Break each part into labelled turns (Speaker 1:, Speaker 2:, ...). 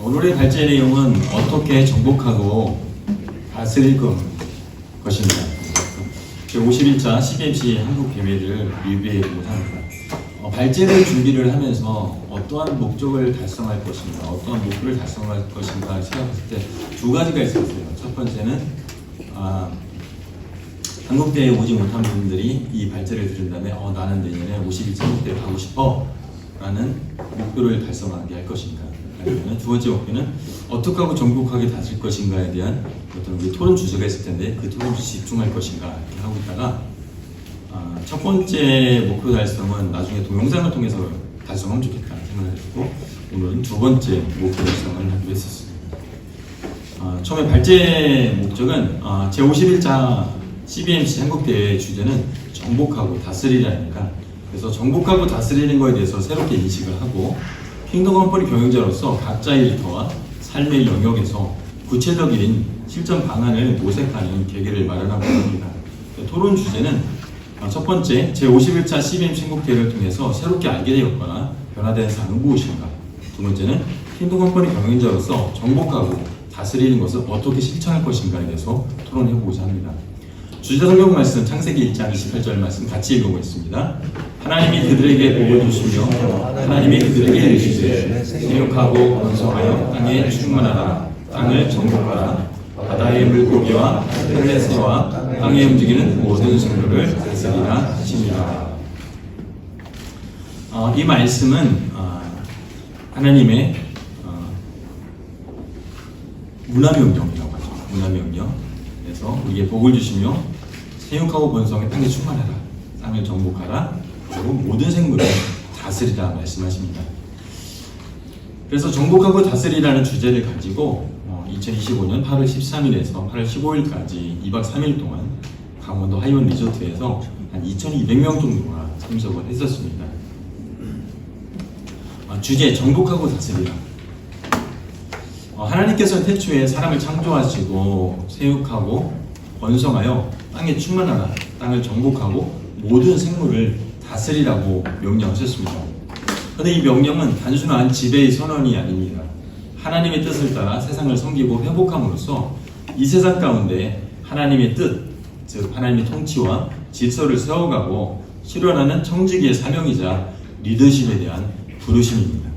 Speaker 1: 오늘의 발제 내용은 어떻게 정복하고 다스릴 것인가. 제51차 CBMC 한국 대회를 리뷰해 보고자 합니다. 발제를 준비를 하면서 어떠한 목적을 달성할 것인가, 어떠한 목표를 달성할 것인가 생각했을 때 두 가지가 있었어요. 첫 번째는 한국대회에 오지 못한 분들이 이 발제를 들은 다음에 나는 내년에 51차 한국대회 가고 싶어 라는 목표를 달성하게 할 것인가, 아니면 두 번째 목표는 어떻게 하고 정복하게 다질 것인가에 대한 어떤 우리 토론 주제가 있을 텐데 그 토론 주제에 집중할 것인가 이렇게 하고 있다가 첫 번째 목표 달성은 나중에 동영상을 통해서 달성하면 좋겠다 생각을 했고, 오늘은 두 번째 목표 달성을 하기로 했었습니다. 처음에 발제 목적은 제51차 CBMC 한국대회 주제는 정복하고 다스리라입니다. 그래서 정복하고 다스리는 것에 대해서 새롭게 인식을 하고 킹덤 컴퍼니 경영자로서 각자의 일터와 삶의 영역에서 구체적인 실전 방안을 모색하는 계기를 마련하고 있습니다. 토론 주제는 첫 번째, 제51차 CBMC 한국대회를 통해서 새롭게 알게 되었거나 변화된 사항은 무엇인가. 두 번째는 킹덤 컴퍼니 경영자로서 정복하고 다스리는 것을 어떻게 실천할 것인가에 대해서 토론해보고자 합니다. 주제자 성경 말씀 창세기 1장 28절 말씀 같이 읽어보겠습니다. 하나님이 그들에게 복을 주시며 하나님이 그들에게 이르시되 생육하고 번성하여 땅에 충만하라. 땅을 정복하라. 바다의 물고기와 하늘의 새와 땅에 움직이는 모든 생물을 다스리라 하십니다. 이 말씀은 하나님의 문화명령이라고 하죠. 문화명령. 그래서 우리에게 복을 주시며 생육하고 번성해 땅에 충만하라. 땅을 정복하라. 그리고 모든 생물을 다스리라 말씀하십니다. 그래서 정복하고 다스리라는 주제를 가지고 2025년 8월 13일에서 8월 15일까지 2박 3일 동안 강원도 하이원 리조트에서 한 2,200명 정도가 참석을 했었습니다. 주제 정복하고 다스리라. 하나님께서 태초에 사람을 창조하시고 생육하고 번성하여 땅에 충만하라. 땅을 정복하고 모든 생물을 다스리라고 명령하셨습니다. 그런데 이 명령은 단순한 지배의 선언이 아닙니다. 하나님의 뜻을 따라 세상을 섬기고 회복함으로써 이 세상 가운데 하나님의 뜻, 즉 하나님의 통치와 질서를 세워가고 실현하는 청지기의 사명이자 리더십에 대한 부르심입니다.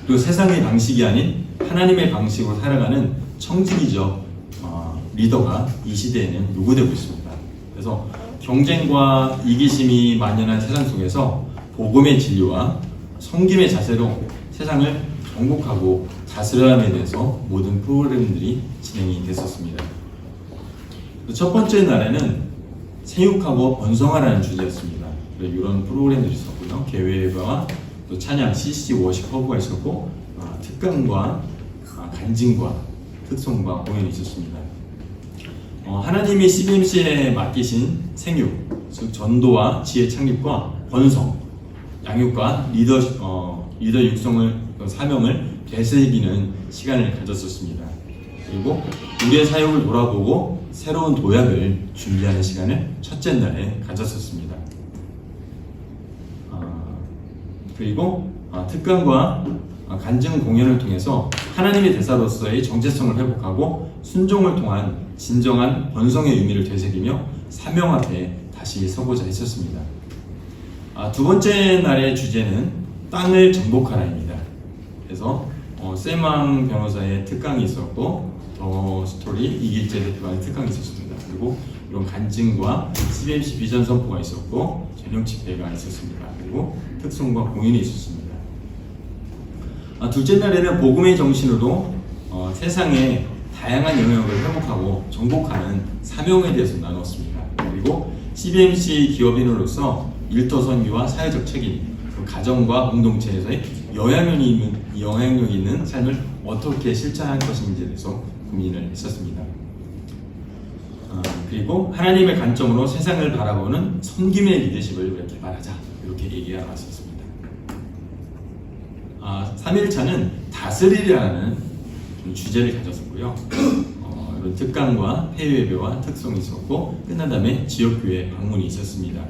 Speaker 1: 그리고 세상의 방식이 아닌 하나님의 방식으로 살아가는 청지기적 리더가 이 시대에는 요구되고 있습니다. 그래서 경쟁과 이기심이 만연한 세상 속에서 복음의 진리와 섬김의 자세로 세상을 정복하고 다스림에 대해서 모든 프로그램들이 진행이 됐었습니다. 첫 번째 날에는 생육하고 번성하라는 주제였습니다. 이런 프로그램들이 있었고요. 개회와 또 찬양, CC 워십 허브가 있었고 특강과 간증과 특송과 공연이 있었습니다. 하나님이 CBMC에 맡기신 생육, 즉 전도와 지혜 창립과 번성, 양육과 리더 육성을 사명을 되새기는 시간을 가졌었습니다. 그리고 우리의 사역을 돌아보고 새로운 도약을 준비하는 시간을 첫째 날에 가졌었습니다. 그리고 특강과 간증 공연을 통해서 하나님의 대사로서의 정체성을 회복하고 순종을 통한 진정한 번성의 의미를 되새기며 사명 앞에 다시 서고자 했었습니다. 두 번째 날의 주제는 땅을 정복하라입니다. 그래서 쌤왕 변호사의 특강이 있었고 더 스토리 이길재 대표의 특강이 있었습니다. 그리고 이런 간증과 CBMC 비전 선포가 있었고 전형 집회가 있었습니다. 그리고 특송과 공연이 있었습니다. 둘째 날에는 복음의 정신으로 세상의 다양한 영역을 회복하고 정복하는 사명에 대해서 나눴습니다. 그리고 CBMC 기업인으로서 일터 선교와 사회적 책임, 가정과 공동체에서의 영향력 있는 삶을 어떻게 실천할 것인지에 대해서 고민을 했었습니다. 그리고 하나님의 관점으로 세상을 바라보는 섬김의 리더십을 개발하자, 이렇게 얘기가 나왔었습니다. 3일차는 다스리라는 주제를 가졌었고요. 이런 특강과 해외예배와 특송이 있었고 끝난 다음에 지역교회 방문이 있었습니다.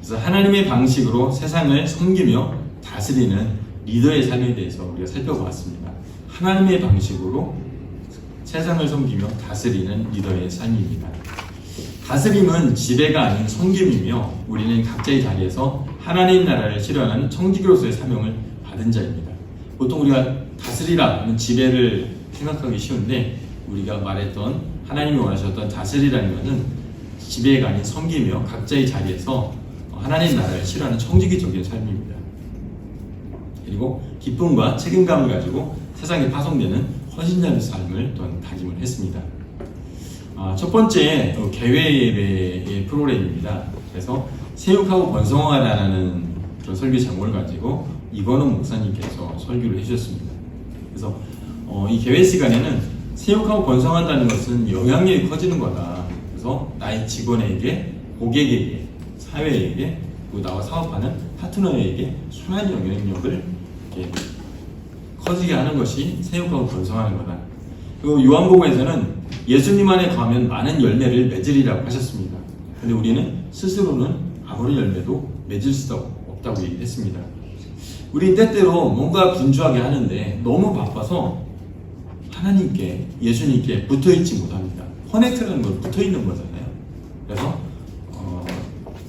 Speaker 1: 그래서 하나님의 방식으로 세상을 섬기며 다스리는 리더의 삶에 대해서 우리가 살펴보았습니다. 하나님의 방식으로 세상을 섬기며 다스리는 리더의 삶입니다. 다스림은 지배가 아닌 섬김이며 우리는 각자의 자리에서 하나님 나라를 실현하는 청지기로서의 사명을 받은 자입니다. 보통 우리가 다스리라 하면 지배를 생각하기 쉬운데 우리가 말했던 하나님이 원하셨던 다스리라는 것은 지배가 아닌 섬기며 각자의 자리에서 하나님 나라를 실현하는 청지기적인 삶입니다. 그리고 기쁨과 책임감을 가지고 세상에 파송되는 헌신자의 삶을 또한 다짐을 했습니다. 첫 번째 개회 예배의 프로그램입니다. 그래서 세육하고 번성하라는 그런 설교 제목을 가지고 이건원 목사님께서 설교를 해주셨습니다. 그래서 이 개회 시간에는 세육하고 번성한다는 것은 영향력이 커지는 거다. 그래서 나의 직원에게, 고객에게, 사회에게, 그리고 나와 사업하는 파트너에게 순환 영향력을 이렇게 커지게 하는 것이 세육하고 번성하는 거다. 그리고 요한복음에서는 예수님 안에 거하면 많은 열매를 맺으리라고 하셨습니다. 근데 우리는 스스로는 아무런 열매도 맺을 수 없다고 얘기했습니다. 우리 때때로 뭔가 분주하게 하는데 너무 바빠서 하나님께, 예수님께 붙어있지 못합니다. 커넥트라는 건 붙어있는 거잖아요. 그래서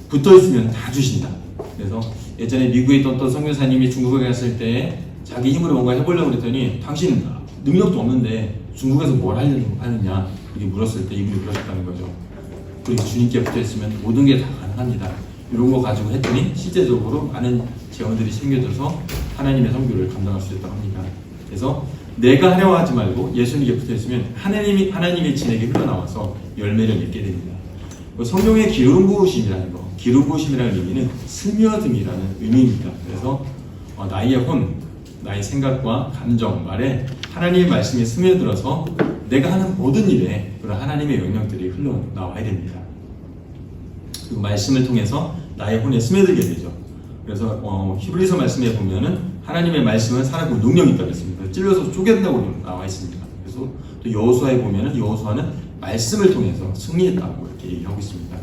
Speaker 1: 붙어있으면 다 주신다. 그래서 예전에 미국에 있던 또 선교사님이 중국에 갔을 때 자기 힘으로 뭔가 해보려고 그랬더니 당신 능력도 없는데 중국에서 뭘 하느냐 이렇게 물었을 때 이분이 그러셨다는 거죠. 그리고 주님께 붙어있으면 모든 게 다 가능합니다. 이런 거 가지고 했더니 실제적으로 많은 재원들이 생겨져서 하나님의 선교를 감당할 수 있다고 합니다. 그래서 내가 하려고 하지 말고 예수님께 붙어있으면 하나님의 진에게 흘러나와서 열매를 맺게 됩니다. 성경의 기름 부으심이라는 거, 기름 부으심이라는 의미는 스며듦이라는 의미입니다. 그래서 나의 혼, 나의 생각과 감정, 말에 하나님의 말씀이 스며들어서 내가 하는 모든 일에 그런 하나님의 영향들이 흘러나와야 됩니다. 그 말씀을 통해서 나의 혼에 스며들게 되죠. 그래서 히브리서 말씀에 보면은 하나님의 말씀은 살아있고 능력이 있다고 했습니다. 찔러서 쪼갠다고 나와 있습니다. 그래서 또 여호수아에 보면은 여호수아는 말씀을 통해서 승리했다고 이렇게 얘기하고 있습니다.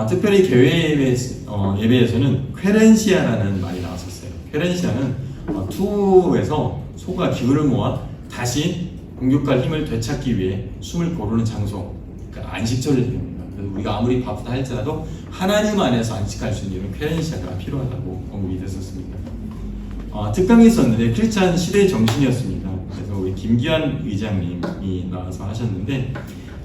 Speaker 1: 특별히 개회 예배에서는 쾌렌시아라는 말이 나왔었어요. 쾌렌시아는 투에서 소가 기운을 모아 다시 공격할 힘을 되찾기 위해 숨을 고르는 장소, 그러니까 안식처를 얘기합니다. 그래서 우리가 아무리 바쁘다 할지라도 하나님 안에서 안식할 수 있는 쾌렌시아가 필요하다고 언급이 됐었습니다. 특강이 있었는데 크리스찬 시대의 정신이었습니다. 그래서 우리 김기환 의장님이 나와서 하셨는데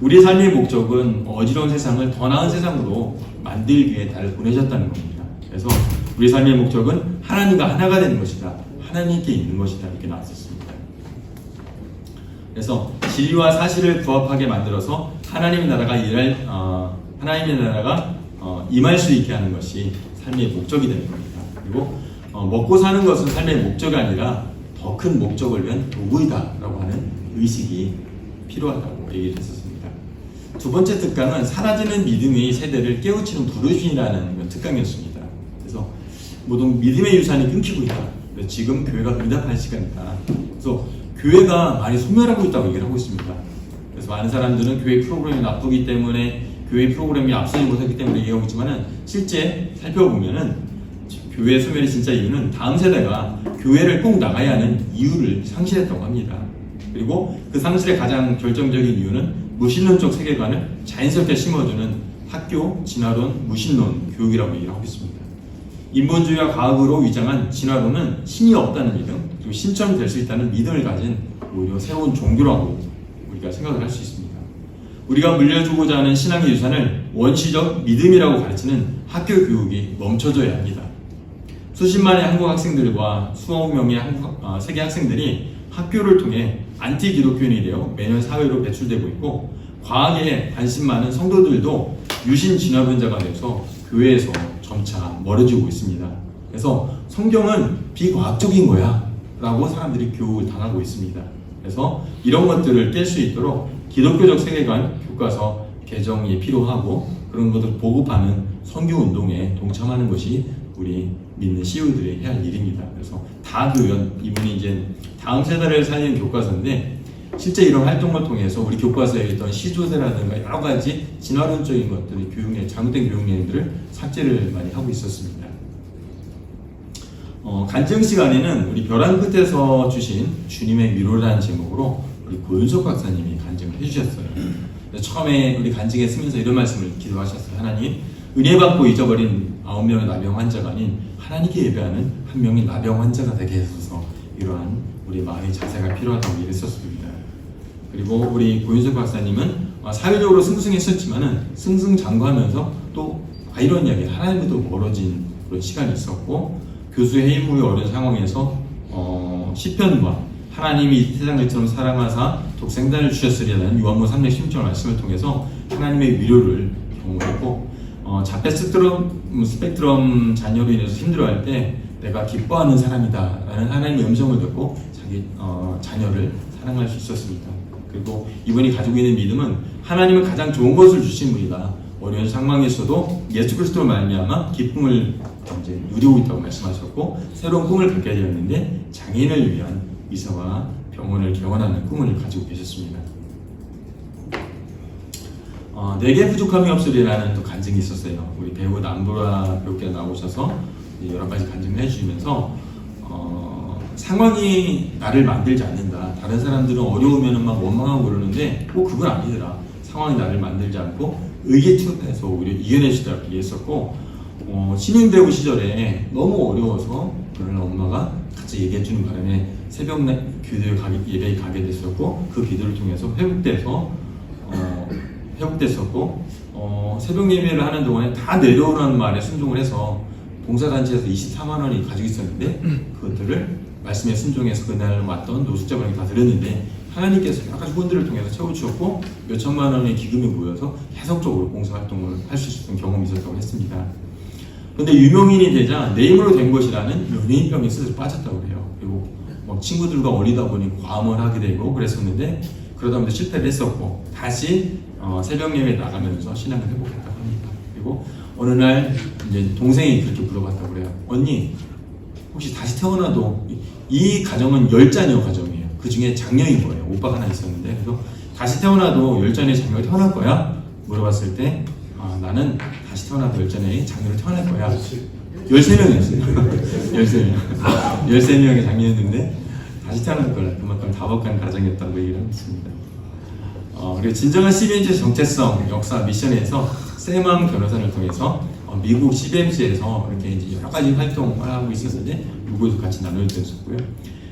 Speaker 1: 우리 삶의 목적은 어지러운 세상을 더 나은 세상으로 만들기 위해 나를 보내셨다는 겁니다. 그래서 우리 삶의 목적은 하나님과 하나가 되는 것이다. 하나님께 있는 것이다. 이렇게 나왔었습니다. 그래서 진리와 사실을 부합하게 만들어서 하나님의 나라가 임할 수 있게 하는 것이 삶의 목적이 되는 겁니다. 그리고 먹고 사는 것은 삶의 목적이 아니라 더 큰 목적을 위한 도구이다라고 하는 의식이 필요하다고 얘기했었습니다. 두 번째 특강은 사라지는 믿음의 세대를 깨우치는 부르심이라는 특강이었습니다. 그래서 모든 믿음의 유산이 끊기고 있다. 지금 교회가 응답할 시간이다. 그래서 교회가 많이 소멸하고 있다고 얘기를 하고 있습니다. 그래서 많은 사람들은 교회 프로그램이 나쁘기 때문에 교회 프로그램이 앞서지 못했기 때문에 얘기하고 있지만은 실제 살펴보면은 교회 소멸의 진짜 이유는 다음 세대가 교회를 꼭 나가야 하는 이유를 상실했다고 합니다. 그리고 그 상실의 가장 결정적인 이유는 무신론적 세계관을 자연스럽게 심어주는 학교, 진화론, 무신론 교육이라고 얘기를 하고 있습니다. 인본주의와 과학으로 위장한 진화론은 신이 없다는 믿음, 그리고 신처럼 될 수 있다는 믿음을 가진 오히려 새로운 종교라고 우리가 생각을 할 수 있습니다. 우리가 물려주고자 하는 신앙의 유산을 원시적 믿음이라고 가르치는 학교 교육이 멈춰져야 합니다. 수십만의 한국 학생들과 수억 명의 세계 학생들이 학교를 통해 안티 기독교인이 되어 매년 사회로 배출되고 있고 과학에 관심 많은 성도들도 유신 진화론자가 되어서 교회에서 점차 멀어지고 있습니다. 그래서 성경은 비과학적인 거야 라고 사람들이 교육을 당하고 있습니다. 그래서 이런 것들을 깰 수 있도록 기독교적 세계관 교과서 개정이 필요하고 그런 것들을 보급하는 선교운동에 동참하는 것이 우리 믿는 CEO들이 해야 할 일입니다. 그래서 다교연, 이분이 이제 다음 세대를 살리는 교과서인데 실제 이런 활동을 통해서 우리 교과서에 있던 시조세라든가 여러 가지 진화론적인 것들이 잘못된 교육 내용들을 삭제를 많이 하고 있었습니다. 간증 시간에는 우리 벼랑 끝에서 주신 주님의 위로라는 제목으로 우리 고윤석 박사님이 간증을 해주셨어요. 처음에 우리 간증에 쓰면서 이런 말씀을 기도하셨어요. 하나님, 은혜 받고 잊어버린 9명의 나병 환자가 아닌 하나님께 예배하는 한 명의 나병 환자가 되게 해주셔서 이러한 우리 마음의 자세가 필요하다고 얘기했었습니다. 그리고 우리 고윤석 박사님은 사회적으로 승승했었지만은 승승장구하면서 또 아이러니하게 하나님부터 멀어진 그런 시간이 있었고, 교수 해임후의 어려운 상황에서 시편과 하나님이 세상을처럼 사랑하사 독생자를 주셨으리라는 요한복음 3장 16절 말씀을 통해서 하나님의 위로를 경험했고, 자폐 스펙트럼 자녀로 인해서 힘들어할 때 내가 기뻐하는 사람이다 라는 하나님의 음성을 듣고 자기 자녀를 사랑할 수 있었습니다. 그리고 이분이 가지고 있는 믿음은 하나님은 가장 좋은 것을 주신 분이다. 어려운 상황에서도 예수 그리스도로 말미암아 기쁨을 이제 누리고 있다고 말씀하셨고, 새로운 꿈을 갖게 되었는데 장애인을 위한 의사와 병원을 개원하는 꿈을 가지고 계셨습니다. 내게 부족함이 없으리라는 또 간증이 있었어요. 우리 배우 남보라 배우께서 나오셔서 여러 가지 간증을 해주시면서 상황이 나를 만들지 않는다. 다른 사람들은 어려우면 막 원망하고 그러는데 꼭 그건 아니더라. 상황이 나를 만들지 않고 의기에 투입해서 오히려 이겨내시더라고 얘기했었고, 신인 배우 시절에 너무 어려워서 그런 엄마가 같이 얘기해주는 바람에 새벽 예배에 가게 됐었고, 그 기도를 통해서 회복됐었고, 새벽 예배를 하는 동안에 다 내려오라는 말에 순종을 해서 봉사단체에서 24만 원이 가지고 있었는데 그것들을 말씀에 순종해서 그날 왔던 노숙자분이 다 드렸는데 하나님께서 여러 가지 후원들을 통해서 채워주셨고 몇 천만 원의 기금이 모여서 해석적으로 봉사활동을 할 수 있었던 경험이 있었다고 했습니다. 그런데 유명인이 되자 내 힘으로 된 것이라는 연예인병에 스스로 빠졌다고 해요. 그리고 친구들과 어리다 보니 과음을 하게 되고 그랬었는데 그러다 보니 실패를 했었고 다시 새벽 예배에 나가면서 신앙을 회복했다고 합니다. 그리고 어느 날 이제 동생이 그렇게 물어봤다고 그래요. 언니, 혹시 다시 태어나도 이 가정은 10자녀 가정이에요. 그 중에 장녀인 거예요. 오빠가 하나 있었는데 그래서 다시 태어나도 10자녀의 자녀가 태어날 거야? 물어봤을 때 나는 다시 태어나도 10자녀의 자녀를 태어날 거야. 13명이었어요. 13명. 13명의 장녀였는데 다시 태어날 거라. 그만큼 다복한 가정이었다고 얘기를 하고 있습니다. 그리고 진정한 CBMC 정체성, 역사, 미션에서 세만 변호사를 통해서 미국 CBMC에서 이렇게 이제 여러 가지 활동을 하고 있었는데 미국에서 같이 나눠주셨고요.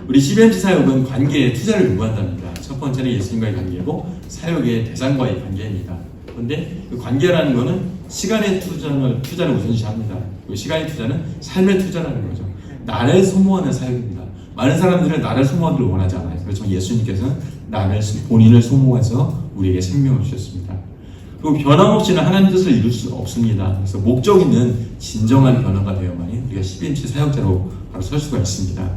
Speaker 1: 우리 CBMC 사역은 관계에 투자를 요구한답니다. 첫 번째는 예수님과의 관계고 사역의 대상과의 관계입니다. 그런데 그 관계라는 것은 시간의 투자를 우선시합니다. 그 시간의 투자는 삶의 투자라는 거죠. 나를 소모하는 사역입니다. 많은 사람들은 나를 소모하기를 원하지 않아요. 그렇지만 예수님께서는 본인을 소모해서 우리에게 생명을 주셨습니다. 그리고 변함없이는 하나님 뜻을 이룰 수 없습니다. 그래서 목적 있는 진정한 변화가 되어야만이 우리가 CBMC 사역자로 바로 설 수가 있습니다.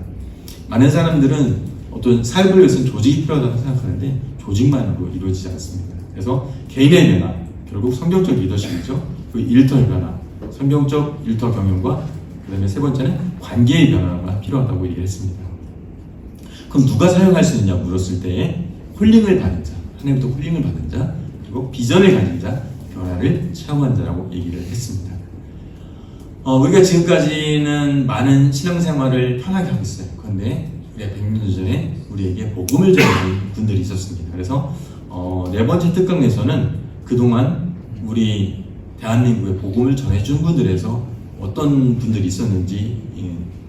Speaker 1: 많은 사람들은 어떤 사역을 위해서는 조직이 필요하다고 생각하는데 조직만으로 이루어지지 않습니다. 그래서 개인의 변화, 결국 성경적 리더십이죠. 그리고 일터 변화, 성경적 일터 경영과 그 다음에 세 번째는 관계의 변화가 필요하다고 얘기했습니다. 그럼 누가 사용할 수 있느냐 물었을 때 홀링을 받은 자, 하나님부터 홀링을 받은 자, 그리고 비전을 가진 자, 변화를 체험한 자라고 얘기를 했습니다. 우리가 지금까지는 많은 신앙생활을 편하게 하고 있어요. 그런데 우리가 100년 전에 우리에게 복음을 전해준 분들이 있었습니다. 그래서 네 번째 특강에서는 그동안 우리 대한민국에 복음을 전해준 분들에서 어떤 분들이 있었는지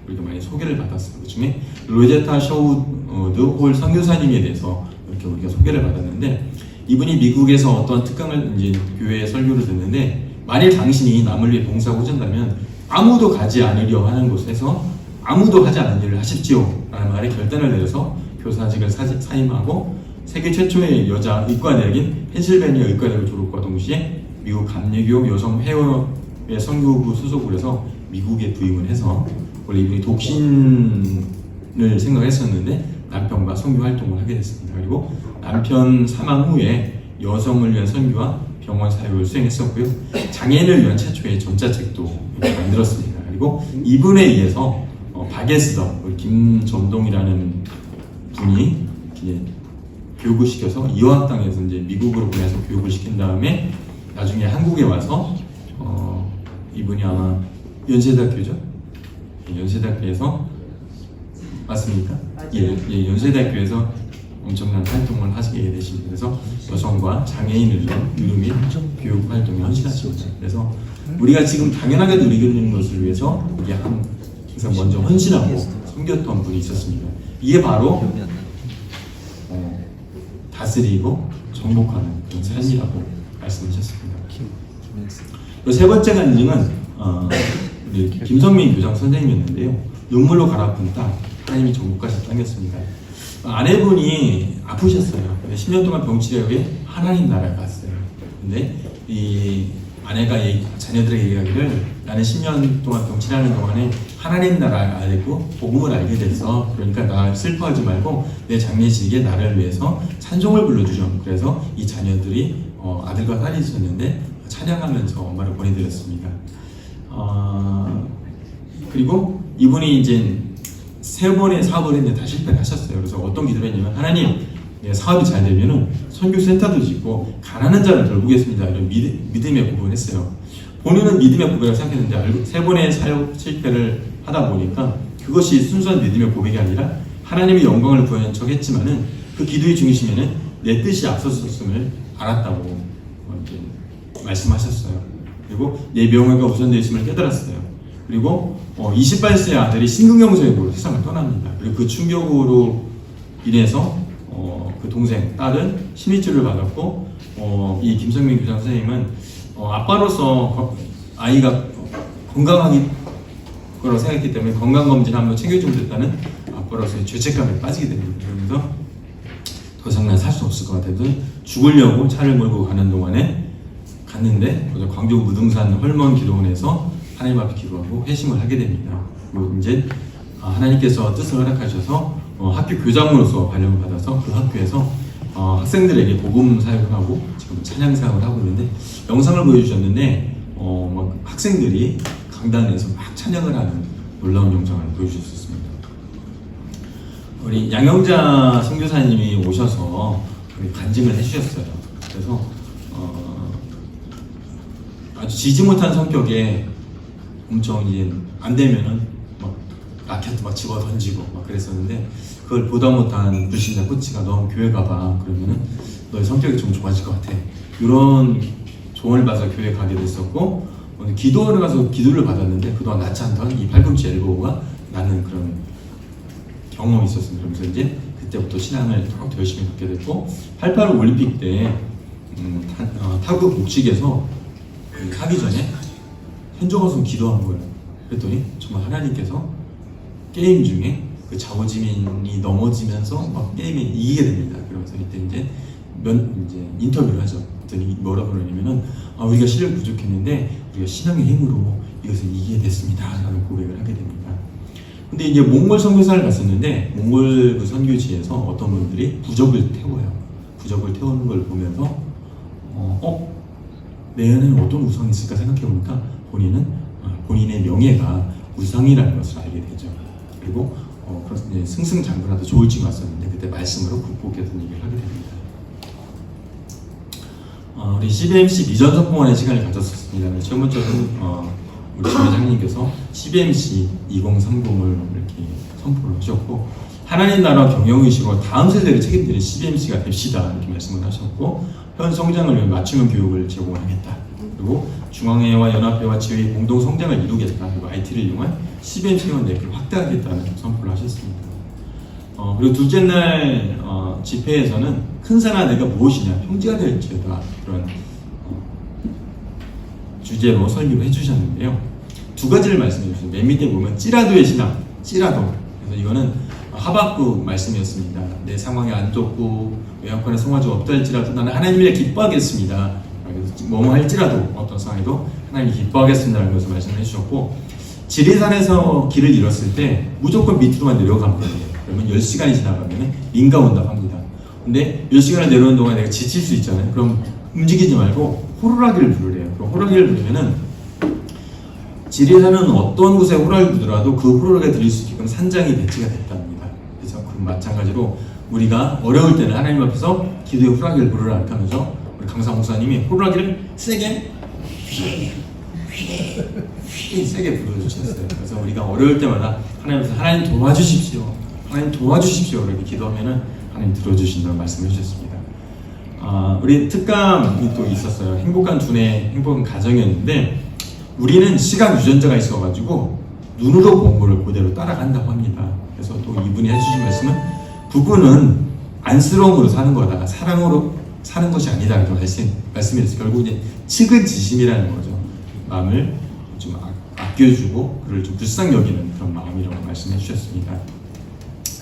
Speaker 1: 우리가 많이 소개를 받았어요. 그 중에 로제타 셔우드 홀 선교사님에 대해서 이렇게 우리가 소개를 받았는데 이분이 미국에서 어떤 특강을 이제 교회에 설교를 듣는데 만일 당신이 남을 위해 봉사하고 하신다면 아무도 가지 않으려 하는 곳에서 아무도 하지 않은 일을 하십시오 라는 말에 결단을 내려서 교사직을 사임하고 세계 최초의 여자 의과대학인 펜실베니아 의과대학을 졸업과 동시에 미국 감리교 여성 회원의 선교부 소속을 해서 미국에 부임을 해서 원래 이분이 독신을 생각했었는데 남편과 선교 활동을 하게 됐습니다. 그리고 남편 사망 후에 여성을 위한 선교와 병원 사역을 수행했었고요. 장애인을 위한 최초의 전자책도 만들었습니다. 그리고 이분에 의해서 박예스더 김점동이라는 분이 이제 교육을 시켜서 이화학당에서 이제 미국으로 보내서 교육을 시킨 다음에 나중에 한국에 와서 이분이 아마 연세대학교죠? 연세대학교에서 맞습니까? 예, 연세대학교에서 엄청난 활동을 하시게 되십니다. 그래서 여성과 장애인을 위한 의료 및 교육 활동에 헌신하십니다. 그래서 우리가 지금 당연하게 누리고 있는 것을 위해서 우리 항상 먼저 헌신하고 섬겼던 분이 있었습니다. 이게 바로 다스리고 정복하는 그런 삶이라고 말씀하셨습니다. 세 번째가 인증은 우리 김성민 교장 선생님이었는데요. 눈물로 갈아엎은 딸, 하나님이 정복하신 땅이었습니다. 아내분이 아프셨어요. 10년 동안 병치료 후에 하나님 나라에 갔어요. 근데 이 아내가 자녀들에게 얘기하기를 나는 10년 동안 병치료하는 동안에 하나님 나라를 알고 복음을 알게 됐어. 그러니까 나 슬퍼하지 말고 내 장례식에 나를 위해서 찬송을 불러주죠. 그래서 이 자녀들이 아들과 딸이 있었는데 찬양하면서 엄마를 보내드렸습니다. 그리고 이분이 이제 3번의 사업을 했는데 다 실패를 하셨어요. 그래서 어떤 기도를 했냐면 하나님 사업이 잘 되면은 선교센터도 짓고 가난한 자를 돌보겠습니다. 이런 믿음의 고백을 했어요. 본인은 믿음의 고백을 생각했는데 3번의 사업 실패를 하다 보니까 그것이 순수한 믿음의 고백이 아니라 하나님의 영광을 구하는 척 했지만은 그 기도의 중심에는 내 뜻이 앞섰음을 알았다고 말씀하셨어요. 그리고 내 명예가 우선되어 있음을 깨달았어요. 그리고 28세 아들이 심근경색으로 세상을 떠납니다. 그리고 그 충격으로 인해서 그 동생, 딸은 심리치료를 받았고 이 김성민 교장 선생님은 아빠로서 아이가 건강하기 거라고 생각했기 때문에 건강검진 한번 챙겨주면 됐다는 아빠로서의 죄책감에 빠지게 됩니다. 그러면서 더 이상 난 살 수 없을 것 같아서 죽으려고 차를 몰고 가는 동안에 갔는데 광주 무등산 헐먼 기도원에서 하나님 앞에 기도하고 회심을 하게 됩니다. 그리고 이제 하나님께서 뜻을 허락하셔서 학교 교장으로서 발령을 받아서 그 학교에서 학생들에게 복음 사역을 하고 지금 찬양 사역을 하고 있는데 영상을 보여주셨는데 학생들이 강단에서 막 찬양을 하는 놀라운 영상을 보여주셨습니다. 우리 양영자 선교사님이 오셔서 간증을 해주셨어요. 그래서 아주 지지 못한 성격에 엄청 이제 안 되면은 막 라켓 막 집어 던지고 막 그랬었는데 그걸 보다 못한 불신자 코치가 너 교회 가봐 그러면은 너의 성격이 좀 좋아질 것 같아 이런 조언을 받아서 교회 가게 됐었고 기도를 가서 기도를 받았는데 그동안 낳지 않던 이 팔꿈치 엘보가 나는 그런 경험이 있었습니다. 그러면서 이제 그때부터 신앙을 더 열심히 받게 됐고 88 올림픽 때 타구 복식에서 하기 전에 현종원수 기도한 거예요. 그랬더니 정말 하나님께서 게임 중에 그 자오지민이 넘어지면서 막 게임에 이기게 됩니다. 그러면서 이때 이제 인터뷰를 하죠. 그랬더니 뭐라고 그러냐면은 우리가 실력이 부족했는데 우리가 신앙의 힘으로 이것을 이기게 됐습니다. 라는 고백을 하게 됩니다. 근데 이제 몽골 선교사를 갔었는데 몽골 그 선교지에서 어떤 분들이 부적을 태워요. 부적을 태우는 걸 보면서 내 안에는 어떤 우상이 있을까 생각해보니까 본인은 본인의 명예가 우상이라는 것을 알게 되죠. 그리고 승승장구라도 좋을지가 왔었는데 그때 말씀으로 극복했던 얘기를 하게 됩니다. 우리 CBMC 미전선포원의 시간을 가졌었습니다. 첫 번째는 우리 주 회장님께서 CBMC 2030을 이렇게 선포를 하셨고 하나님 나라 경영의식으로 다음 세대를 책임지는 CBMC가 됩시다 이렇게 말씀을 하셨고 현 성장을 위해 맞춤형 교육을 제공하겠다. 그리고 중앙회와 연합회와 지회의 공동 성장을 이루겠다. 그리고 IT를 이용한 CBMC원 내부를 확대하겠다는 선포를 하셨습니다. 그리고 둘째 날 집회에서는 큰 산하대가 무엇이냐, 형제가 될 죄다 그런 주제로 설교를 해주셨는데요. 두 가지를 말씀해 주셨어요. 맨 밑에 보면 찌라도의 신앙, 찌라도. 그래서 이거는 하박국 말씀이었습니다. 내 상황이 안 좋고 외양간에 송아지가 없다 할지라도 나는 하나님을 기뻐하겠습니다. 뭐뭐 할지라도 어떤 상황에도 하나님이 기뻐하겠습니다라는 것을 말씀을 해주셨고 지리산에서 길을 잃었을 때 무조건 밑으로만 내려가면 돼요. 그러면 10시간이 지나가면 인가 온다고 합니다. 근데 10시간을 내려오는 동안 내가 지칠 수 있잖아요. 그럼 움직이지 말고 호루라기를 부르래요. 그럼 호루라기를 부르면은 지리산은 어떤 곳에 호루라기를 부르더라도 그 호루라기가 들릴 수 있게끔 산장이 배치가 됐답니다. 그래서 그 마찬가지로 우리가 어려울 때는 하나님 앞에서 기도의 호루라기를 부르라 이렇게 하면서 우리 강사 목사님이 호루라기를 세게 휘 세게 불어주셨어요. 그래서 우리가 어려울 때마다 하나님께서 하나님 도와주십시오, 하나님 도와주십시오 이렇게 기도하면은 하나님 들어주신다고 말씀해 주셨습니다. 우리 특감이 또 있었어요. 행복한 두뇌, 행복한 가정이었는데 우리는 시각 유전자가 있어가지고 눈으로 본 거를 그대로 따라간다고 합니다. 그래서 또 이분이 해주신 말씀은 부부는 안쓰러움으로 사는 거다, 사랑으로 사는 것이 아니다 이렇게 말씀이었어요. 결국 이제 측은지심이라는 거죠. 마음을 좀 아껴주고 그를 좀 불쌍히 여기는 그런 마음이라고 말씀해 주셨습니다.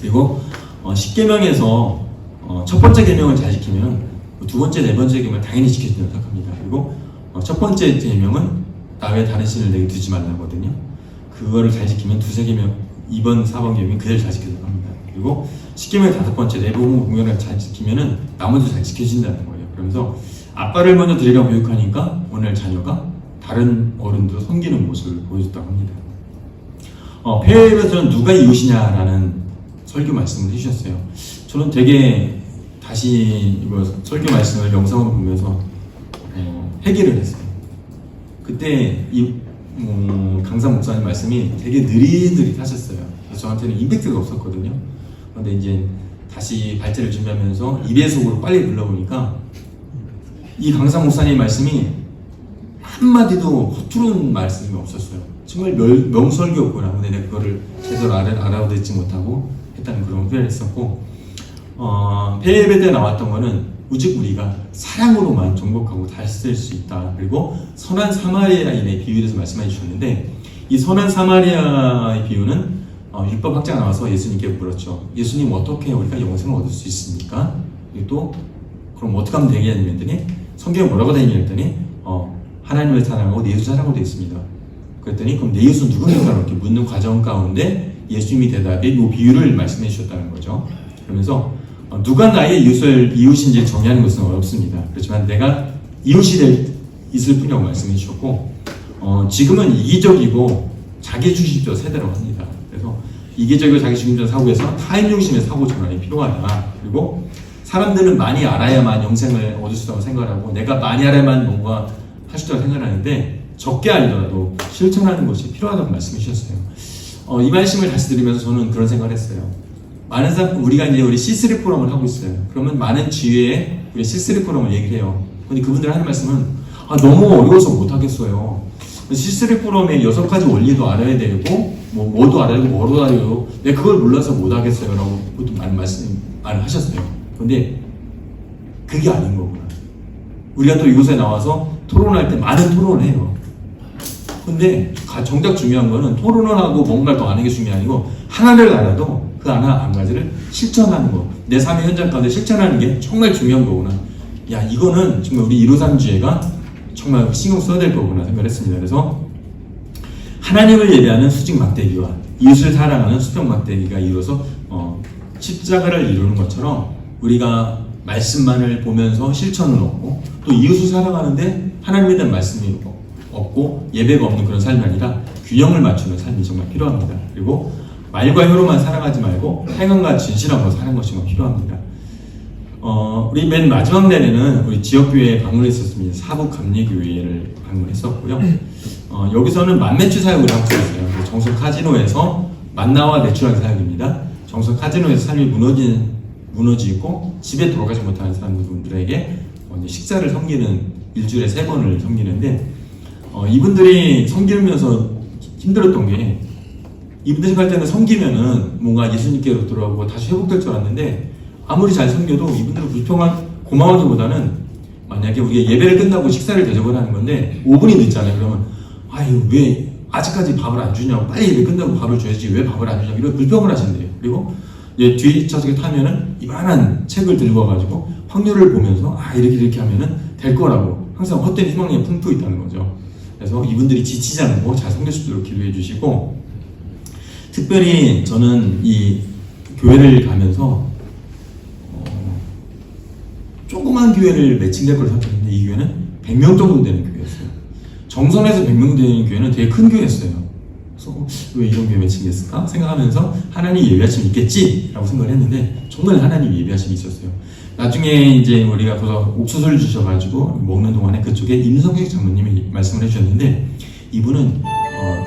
Speaker 1: 그리고 10계명에서 첫 번째 계명을 잘 지키면 두 번째, 네 번째 계명을 당연히 지켜준다고 생각합니다. 그리고 첫 번째 계명은 나 외에 다른 신을 내게 두지 말라거든요. 그거를 잘 지키면 두세 계명, 2번, 4번 계명이 그대로 잘 지켜준다고 합니다. 그리고 10계명의 다섯 번째, 내복음 공연을 잘 지키면은 나머지 잘 지켜진다는 거예요. 그러면서 아빠를 먼저 드리라고 교육하니까 오늘 자녀가 다른 어른도 섬기는 모습을 보여줬다고 합니다. 폐회에서는 누가 이웃이냐라는 설교 말씀을 해주셨어요. 저는 되게 다시 이거 설교 말씀을 영상으로 보면서 회개를 했어요. 그때 강사 목사님 말씀이 되게 느릿느릿하셨어요. 그래서 저한테는 임팩트가 없었거든요. 그런데 이제 다시 발제를 준비하면서 2배속으로 빨리 불러보니까 이 강사 목사님 말씀이 한마디도 허투른 말씀이 없었어요. 정말 명설교였구나. 근데 내가 그거를 제대로 알아듣지 못하고 했다는 그런 후회를 했었고, 폐예배 때 나왔던 거는 오직 우리가 사랑으로만 정복하고 다시 쓸 수 있다. 그리고 선한 사마리아인의 비유에 대해서 말씀해 주셨는데, 이 선한 사마리아의 비유는 율법학자가 나와서 예수님께 물었죠. 예수님, 어떻게 우리가 영생을 얻을 수 있습니까? 그리고 또 그럼 어떻게 하면 되겠냐고 했더니 성경에 뭐라고 되어 있냐 했더니 하나님을 사랑하고 내 이웃을 사랑하고 되어 있습니다. 그랬더니 그럼 내 이웃은 누구인가 이렇게 묻는 과정 가운데 예수님이 대답해 이 비유를 말씀해 주셨다는 거죠. 그러면서 누가 나의 이웃인지 정의하는 것은 어렵습니다. 그렇지만 내가 이웃이 있을 뿐이라고 말씀해 주셨고, 지금은 이기적이고 자기중심적 세대라고 합니다. 그래서 이기적이고 자기중심적 사고에서 타인 중심의 사고 전환이 필요하다. 그리고 사람들은 많이 알아야만 영생을 얻을 수 있다고 생각하고 내가 많이 알아야만 뭔가 할 수 있다고 생각하는데 적게 알더라도 실천하는 것이 필요하다고 말씀해 주셨어요. 이 말씀을 다시 들으면서 저는 그런 생각을 했어요. 많은 사람, 우리가 이제 우리 C3 포럼을 하고 있어요. 그러면 많은 지회에 우리 C3 포럼을 얘기를 해요. 근데 그분들 하는 말씀은 너무 어려워서 못하겠어요. C3 포럼의 6가지 원리도 알아야 되고 뭐도 알아야 되고 뭐도 알아야 되고 내가 그걸 몰라서 못하겠어요 라고 보통 많은 말씀을 하셨어요. 근데 그게 아닌 거구나. 우리가 또 이곳에 나와서 토론할 때 많은 토론을 해요. 근데 정작 중요한 거는 토론을 하고 뭔가를 더 아는 게 중요한 게 아니고 하나를 알아도 그 하나 한 가지를 실천하는 거, 내 삶의 현장 가운데 실천하는 게 정말 중요한 거구나. 야, 이거는 정말 우리 153주회가 정말 신경 써야 될 거구나 생각을 했습니다. 그래서 하나님을 예배하는 수직 막대기와 이웃을 사랑하는 수평 막대기가 이루어서 십자가를 이루는 것처럼 우리가 말씀만을 보면서 실천을 얻고 또 이웃을 사랑하는데 하나님에 대한 말씀이 없고 예배가 없는 그런 삶이 아니라 균형을 맞추는 삶이 정말 필요합니다. 그리고 말과 혀로만 사랑하지 말고 행함과 진실함으로 사는 것이 필요합니다. 우리 맨 마지막 날에는 우리 지역교회에 방문했었습니다. 사북감리교회를 방문했었고요. 여기서는 만매출 사역을 하고 있어요. 정석 카지노에서 만나와 매출하는 사역입니다. 정석 카지노에서 삶이 무너지고 집에 돌아가지 못하는 사람들에게 식사를 섬기는 일주일에 3번을 섬기는데 이분들이 섬기면서 힘들었던 게 이분들 생각할 때는 섬기면은 뭔가 예수님께로 돌아오고 다시 회복될 줄 알았는데 아무리 잘 섬겨도 이분들은 고마워하기보다는 만약에 우리가 예배를 끝나고 식사를 대접을 하는 건데 5분이 늦잖아요. 그러면 아유 왜 아직까지 밥을 안 주냐고, 빨리 예배 끝나고 밥을 줘야지 왜 밥을 안 주냐고 이런 불평을 하신대요. 그리고 이제 뒷좌석에 타면은 이만한 책을 들고 와가지고 확률을 보면서 이렇게 하면은 될 거라고 항상 헛된 희망이 품고 있다는 거죠. 그래서 이분들이 지치지 않고 잘 섬길 수 있도록 기도해 주시고, 특별히 저는 이 교회를 가면서 조그만 교회를 매칭될 걸 생각했는데 이 교회는 100명 정도 되는 교회였어요. 정선에서 100명 되는 교회는 되게 큰 교회였어요. 그래서 왜 이런 교회 매칭됐을까 생각하면서 하나님 예배하심이 있겠지라고 생각을 했는데 정말 하나님 예배하심이 있었어요. 나중에 이제 우리가 거기서 옥수수를 주셔가지고 먹는 동안에 그쪽에 임성식 장모님이 말씀을 해주셨는데 이분은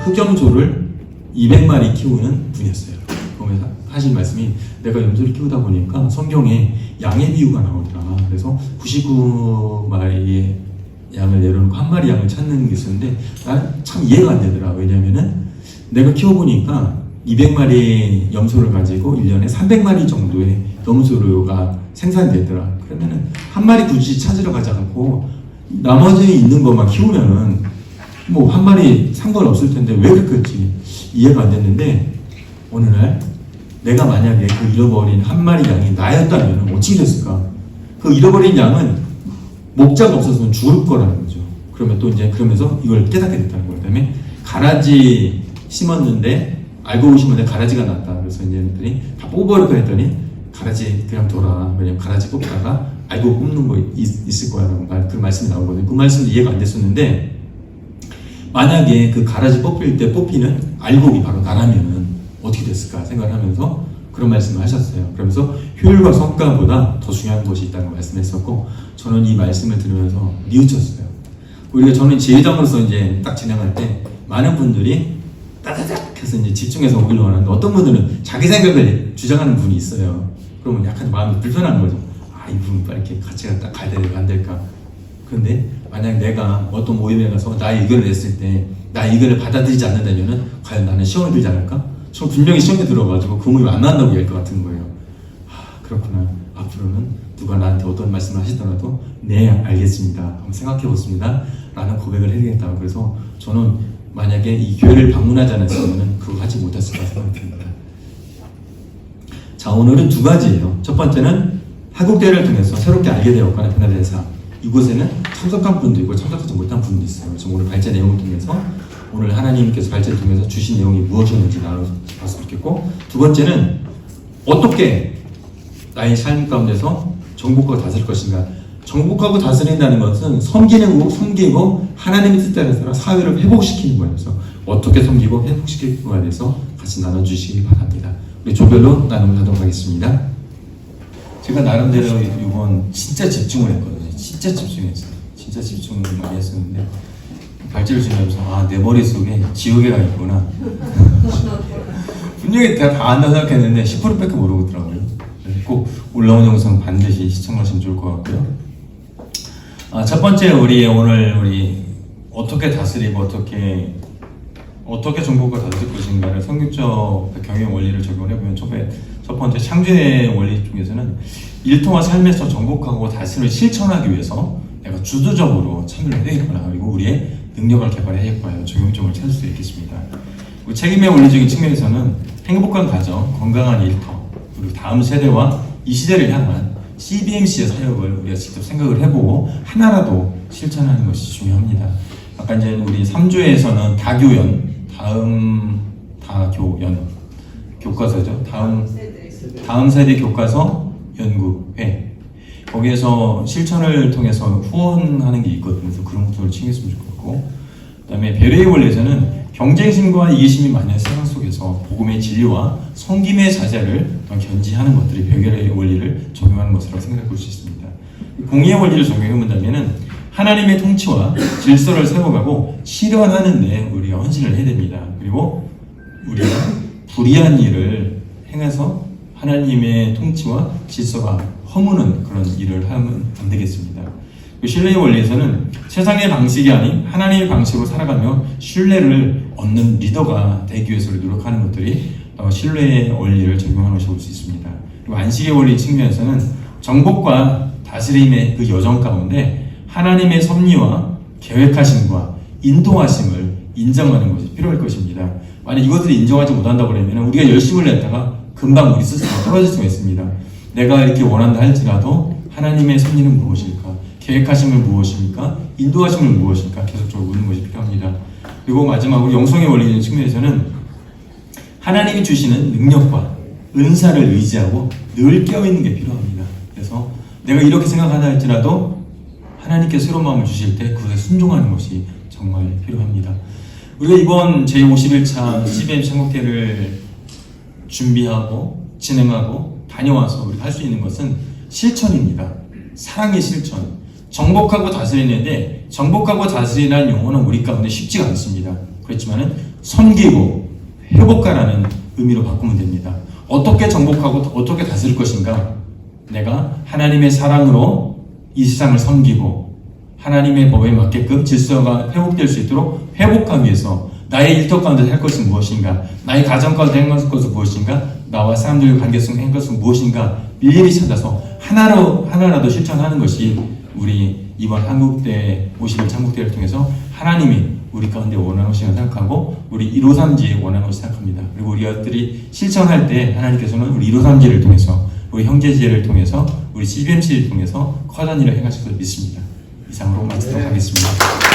Speaker 1: 흑염소를 200마리 키우는 분이었어요. 그러면서 하신 말씀이 내가 염소를 키우다 보니까 성경에 양의 비유가 나오더라. 그래서 99마리의 양을 내려놓고 한 마리 양을 찾는 게 있었는데 난 참 이해가 안 되더라. 왜냐면은 내가 키워보니까 200마리 염소를 가지고 1년에 300마리 정도의 염소가 생산되더라. 그러면은 한 마리 굳이 찾으러 가지 않고 나머지 있는 것만 키우면은 뭐 한 마리 상관없을 텐데 왜 그렇게 이해가 안 됐는데 어느 날 내가 만약에 그 잃어버린 한 마리 양이 나였다면 어떻게 됐을까? 그 잃어버린 양은 목자가 없었으면 죽을 거라는 거죠. 그러면 또 이제 그러면서 이걸 깨닫게 됐다는 거예요. 그다음에 가라지 심었는데 알고 보시면 가라지가 났다. 그래서 이제 했더니 다 뽑아버릴까 했더니 가라지 그냥 둬라. 왜냐면 가라지 뽑다가 알고 뽑는 거 있을 거야라는 그 말씀이 나오거든요. 그 말씀도 이해가 안 됐었는데 만약에 그 가라지 뽑힐 때 뽑히는 알곡이 바로 나라면은 어떻게 됐을까 생각을 하면서 그런 말씀을 하셨어요. 그러면서 효율과 성과보다 더 중요한 것이 있다는 말씀했었고 저는 이 말씀을 들으면서 뉘우쳤어요. 저는 지회장으로서 이제 딱 진행할 때 많은 분들이 따다닥 해서 이제 집중해서 오기를 원하는데 어떤 분들은 자기 생각을 주장하는 분이 있어요. 그러면 약간 마음이 불편한 거죠. 이분 빨리 이렇게 같이 딱 가야 될까 안 될까. 그런데 만약 내가 어떤 모임에 가서 나의 의견을 냈을 때 나의 의견을 받아들이지 않는다면은 과연 나는 시험에 들지 않을까? 저 분명히 시험에 들어가지고 그 모임 안 나온다고 얘기할 것 같은 거예요. 그렇구나. 앞으로는 누가 나한테 어떤 말씀을 하시더라도 네 알겠습니다. 한번 생각해 보겠습니다. 라는 고백을 해야겠다. 그래서 저는 만약에 이 교회를 방문하지 않았으면 그거 하지 못했을 거라 생각합니다. 자, 오늘은 두 가지예요. 첫 번째는 한국대회를 통해서 새롭게 알게 되었거나 변화된 삶. 이곳에는 참석한 분도 있고 참석하지 못한 분도 있어요. 그래서 오늘 발제 내용을 통해서 오늘 하나님께서 발제를 통해서 주신 내용이 무엇이었는지 나눠봤으면 좋겠고 두 번째는 어떻게 나의 삶 가운데서 정복하고 다스릴 것인가. 정복하고 다스린다는 것은 섬기고 하나님의 뜻에 따라 사회를 회복시키는 거예요. 그래서 어떻게 섬기고 회복시킬 거에 대해서 같이 나눠주시기 바랍니다. 우리 조별로 나눔하도록 하겠습니다. 제가 나름대로 이번 진짜 집중을 했거든요. 진짜 집중했어요. 진짜 집중을 많이 했었는데 발제를 지내면서 내 머릿속에 지우개가 있구나. 분명히 다 안다고 생각했는데 10%밖에 모르겠더라고요. 꼭 올라온 영상 반드시 시청하시면 좋을 것 같고요. 첫 번째 우리 어떻게 다스리고 어떻게 정복을 다스릴 것인가를 성경적 경영 원리를 적용해보면 첫 번째 창조의 원리 중에서는 일통한 삶에서 정복하고 다스림을 실천하기 위해서 내가 주도적으로 참여를 해야겠구나. 그리고 우리의 능력을 개발해야겠구나. 적용점을 찾을 수 있겠습니다. 그리고 책임의 원리적인 측면에서는 행복한 가정, 건강한 일터, 그리고 다음 세대와 이 시대를 향한 CBMC의 사역을 우리가 직접 생각을 해보고 하나라도 실천하는 것이 중요합니다. 아까 이제 우리 3조에서는 다교연, 다교연 교과서죠. 다음 세대 교과서 연구회. 거기에서 실천을 통해서 후원하는 게 있거든요. 그래서 그런 것들을 챙겼으면 좋겠고, 그다음에 배려의 원리에서는 경쟁심과 이기심이 많은 세상 속에서 복음의 진리와 섬김의 자세를 견지하는 것들이 배려의 원리를 적용하는 것이라고 생각해 볼 수 있습니다. 공의의 원리를 적용해 본다면은 하나님의 통치와 질서를 세워가고 실현하는 데 우리가 헌신을 해야 됩니다. 그리고 우리가 불의한 일을 행해서 하나님의 통치와 질서가 허무는 그런 일을 하면 안 되겠습니다. 신뢰의 원리에서는 세상의 방식이 아닌 하나님의 방식으로 살아가며 신뢰를 얻는 리더가 되기 위해서 노력하는 것들이 신뢰의 원리를 적용하는 것이 볼 수 있습니다. 그리고 안식의 원리 측면에서는 정복과 다스림의 그 여정 가운데 하나님의 섭리와 계획하심과 인도하심을 인정하는 것이 필요할 것입니다. 만약 이것들을 인정하지 못한다고 그러면 우리가 열심을 냈다가 금방 우리 스스로 떨어질 수가 있습니다. 내가 이렇게 원한다 할지라도 하나님의 섭리는 무엇일까? 계획하심은 무엇입니까? 인도하심은 무엇일까? 계속적으로 묻는 것이 필요합니다. 그리고 마지막으로 영성의 원리적인 측면에서는 하나님이 주시는 능력과 은사를 의지하고 늘 깨어있는 게 필요합니다. 그래서 내가 이렇게 생각하다 할지라도 하나님께 새로운 마음을 주실 때 그것에 순종하는 것이 정말 필요합니다. 우리가 이번 제51차 CBM 창국대를 준비하고 진행하고 다녀와서 우리가 할 수 있는 것은 실천입니다. 사랑의 실천. 정복하고 다스리는데 정복하고 다스리라는 용어는 우리 가운데 쉽지가 않습니다. 그렇지만은 섬기고 회복하라는 의미로 바꾸면 됩니다. 어떻게 정복하고 어떻게 다스릴 것인가? 내가 하나님의 사랑으로 이 세상을 섬기고 하나님의 법에 맞게끔 질서가 회복될 수 있도록 회복하기 위해서 나의 일터 가운데 할 것은 무엇인가? 나의 가정 가운데 할 것은 무엇인가? 나와 사람들의 관계성에 할 것은 무엇인가? 일일이 찾아서 하나라도 실천하는 것이 우리 이번 한국대 50일 창국대회를 통해서 하나님이 우리 가운데 원하는 것이라고 생각하고 우리 153지에 원하는 것을 생각합니다. 그리고 우리 아들이 실천할 때 하나님께서는 우리 153지를 통해서 우리 형제지혜를 통해서 우리 CBMC를 통해서 커다란 일을 행하실 것을 믿습니다. 이상으로 마치도록 하겠습니다.